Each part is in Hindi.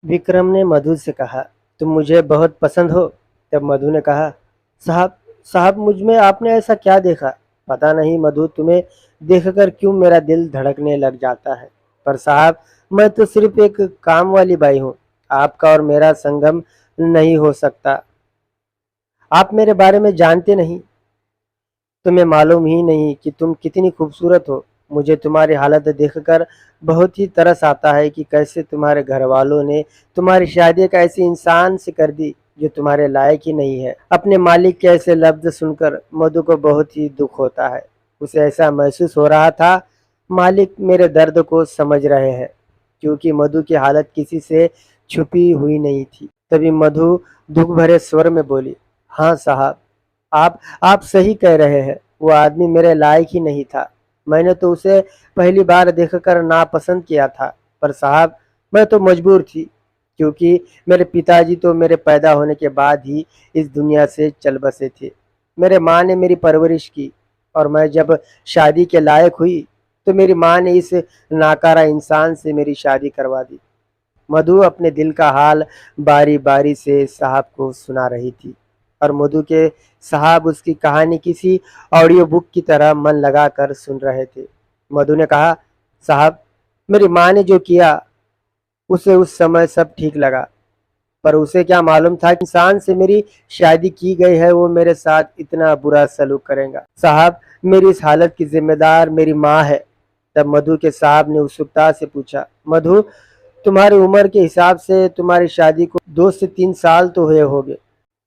विक्रम ने मधु से कहा, तुम मुझे बहुत पसंद हो। तब मधु ने कहा, साहब साहब मुझ में आपने ऐसा क्या देखा? पता नहीं मधु, तुम्हें देखकर क्यों मेरा दिल धड़कने लग जाता है। पर साहब, मैं तो सिर्फ एक काम वाली बाई हूँ। आपका और मेरा संगम नहीं हो सकता। आप मेरे बारे में जानते नहीं। तुम्हें मालूम ही नहीं कि तुम कितनी खूबसूरत हो। मुझे तुम्हारी हालत देखकर बहुत ही तरस आता है कि कैसे तुम्हारे घर वालों ने तुम्हारी शादी एक ऐसे इंसान से कर दी जो तुम्हारे लायक ही नहीं है। अपने मालिक के ऐसे लफ्ज सुनकर मधु को बहुत ही दुख होता है। उसे ऐसा महसूस हो रहा था मालिक मेरे दर्द को समझ रहे हैं, क्योंकि मधु की हालत किसी से छुपी हुई नहीं थी। तभी मधु दुख भरे स्वर में बोली, हाँ साहब, आप सही कह रहे हैं। वो आदमी मेरे लायक ही नहीं था। मैंने तो उसे पहली बार देखकर नापसंद किया था। पर साहब, मैं तो मजबूर थी, क्योंकि मेरे पिताजी तो मेरे पैदा होने के बाद ही इस दुनिया से चल बसे थे। मेरे माँ ने मेरी परवरिश की, और मैं जब शादी के लायक हुई तो मेरी माँ ने इस नाकारा इंसान से मेरी शादी करवा दी। मधु अपने दिल का हाल बारी बारी से साहब को सुना रही थी, और मधु के साहब उसकी कहानी किसी ऑडियो बुक की तरह मन लगाकर सुन रहे थे। मधु ने कहा, साहब, मेरी माँ ने जो किया उसे उस समय सब ठीक लगा, पर उसे क्या मालूम था कि इंसान से मेरी शादी की गई है वो मेरे साथ इतना बुरा सलूक करेगा। साहब, मेरी इस हालत की जिम्मेदार मेरी माँ है। तब मधु के साहब ने उत्सुकता से पूछा, मधु, तुम्हारी उम्र के हिसाब से तुम्हारी शादी को 2 से 3 साल तो हुए होंगे,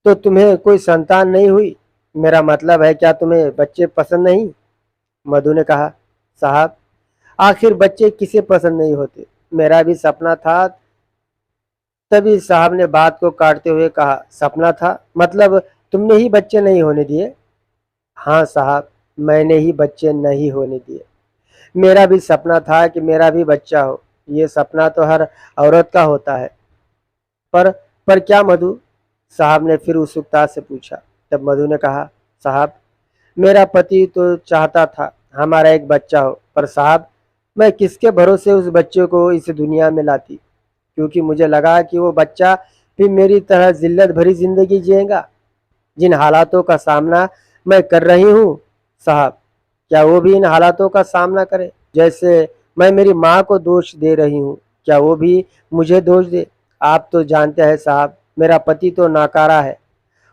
तो तुम्हें कोई संतान नहीं हुई? मेरा मतलब है, क्या तुम्हें बच्चे पसंद नहीं? मधु ने कहा, साहब, आखिर बच्चे किसे पसंद नहीं होते? मेरा भी सपना था। तभी साहब ने बात को काटते हुए कहा, सपना था मतलब तुमने ही बच्चे नहीं होने दिए? हाँ साहब, मैंने ही बच्चे नहीं होने दिए। मेरा भी सपना था कि मेरा भी बच्चा हो। ये सपना तो हर औरत का होता है। पर पर क्या मधु? साहब ने फिर उत्सुकता से पूछा। तब मधु ने कहा, साहब, मेरा पति तो चाहता था हमारा एक बच्चा हो, पर साहब, मैं किसके भरोसे उस बच्चे को इस दुनिया में लाती, क्योंकि मुझे लगा कि वो बच्चा भी मेरी तरह जिल्लत भरी जिंदगी जिएगा। जिन हालातों का सामना मैं कर रही हूँ साहब, क्या वो भी इन हालातों का सामना करे? जैसे मैं मेरी माँ को दोष दे रही हूँ, क्या वो भी मुझे दोष दे? आप तो जानते हैं साहब, मेरा पति तो नाकारा है।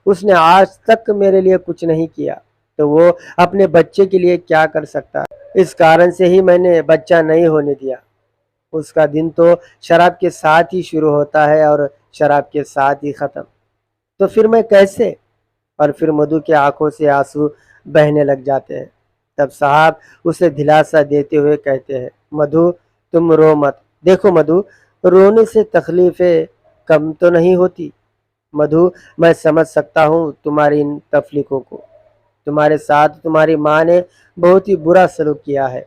उसने आज तक मेरे लिए कुछ नहीं किया, तो वो अपने बच्चे के लिए क्या कर सकता है? इस कारण से ही मैंने बच्चा नहीं होने दिया। उसका दिन तो शराब के साथ ही शुरू होता है और शराब के साथ ही खत्म। तो फिर मैं कैसे? और फिर मधु की आंखों से आंसू बहने लग जाते हैं। तब साहब उसे दिलासा देते हुए कहते हैं, मधु, तुम रो मत। देखो मधु, रोने से तकलीफें कम तो नहीं होती। मधु, मैं समझ सकता हूँ तुम्हारी इन तकलीफों को। तुम्हारे साथ तुम्हारी माँ ने बहुत ही बुरा सलूक किया है।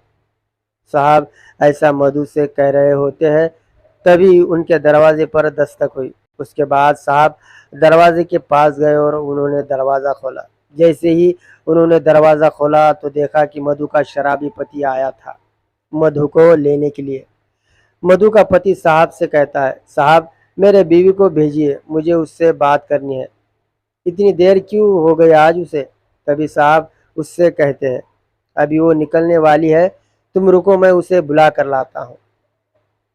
साहब ऐसा मधु से कह रहे होते हैं, तभी उनके दरवाजे पर दस्तक हुई। उसके बाद साहब दरवाजे के पास गए और उन्होंने दरवाज़ा खोला। जैसे ही उन्होंने दरवाज़ा खोला तो देखा कि मधु का शराबी पति आया था मधु को लेने के लिए। मधु का पति साहब से कहता है, साहब, मेरे बीवी को भेजिए, मुझे उससे बात करनी है। इतनी देर क्यों हो गई आज उसे? तभी साहब उससे कहते हैं, अभी वो निकलने वाली है, तुम रुको, मैं उसे बुला कर लाता हूँ।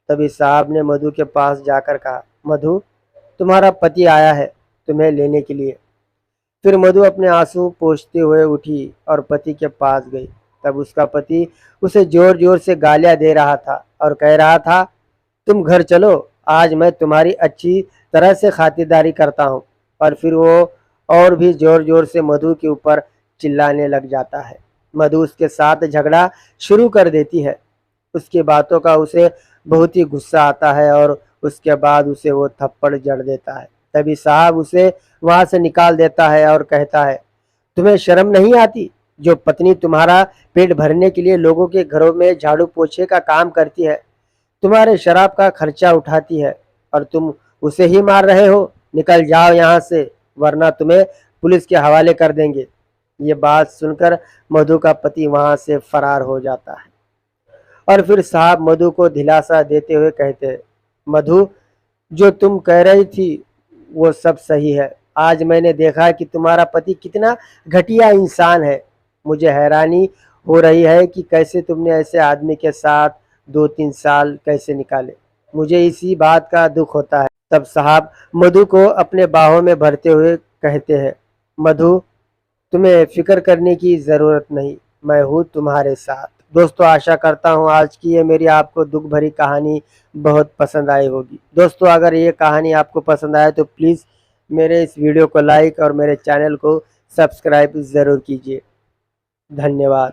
तभी साहब ने मधु के पास जाकर कहा, मधु, तुम्हारा पति आया है तुम्हें लेने के लिए। फिर मधु अपने आंसू पोंछते हुए उठी और पति के पास गई। तब उसका पति उसे जोर जोर से गालियां दे रहा था और कह रहा था, तुम घर चलो, आज मैं तुम्हारी अच्छी तरह से खातिरदारी करता हूँ। और फिर वो और भी जोर जोर से मधु के ऊपर चिल्लाने लग जाता है। मधु उसके साथ झगड़ा शुरू कर देती है। उसकी बातों का उसे बहुत ही गुस्सा आता है और उसके बाद उसे वो थप्पड़ जड़ देता है। तभी साहब उसे वहां से निकाल देता है और कहता है, तुम्हें शर्म नहीं आती? जो पत्नी तुम्हारा पेट भरने के लिए लोगों के घरों में झाड़ू पोछे का काम करती है, तुम्हारे शराब का खर्चा उठाती है, और तुम उसे ही मार रहे हो? निकल जाओ यहाँ से, वरना तुम्हें पुलिस के हवाले कर देंगे। ये बात सुनकर मधु का पति वहां से फरार हो जाता है। और फिर साहब मधु को दिलासा देते हुए कहते हैं, मधु, जो तुम कह रही थी वो सब सही है। आज मैंने देखा कि तुम्हारा पति कितना घटिया इंसान है। मुझे हैरानी हो रही है कि कैसे तुमने ऐसे आदमी के साथ 2-3 साल कैसे निकाले। मुझे इसी बात का दुख होता है। तब साहब मधु को अपने बाहों में भरते हुए कहते हैं, मधु, तुम्हें फ़िक्र करने की ज़रूरत नहीं, मैं हूँ तुम्हारे साथ। दोस्तों, आशा करता हूँ आज की ये मेरी आपको दुःख भरी कहानी बहुत पसंद आई होगी। दोस्तों, अगर ये कहानी आपको पसंद आए तो प्लीज़ मेरे इस वीडियो को लाइक और मेरे चैनल को सब्सक्राइब ज़रूर कीजिए। धन्यवाद।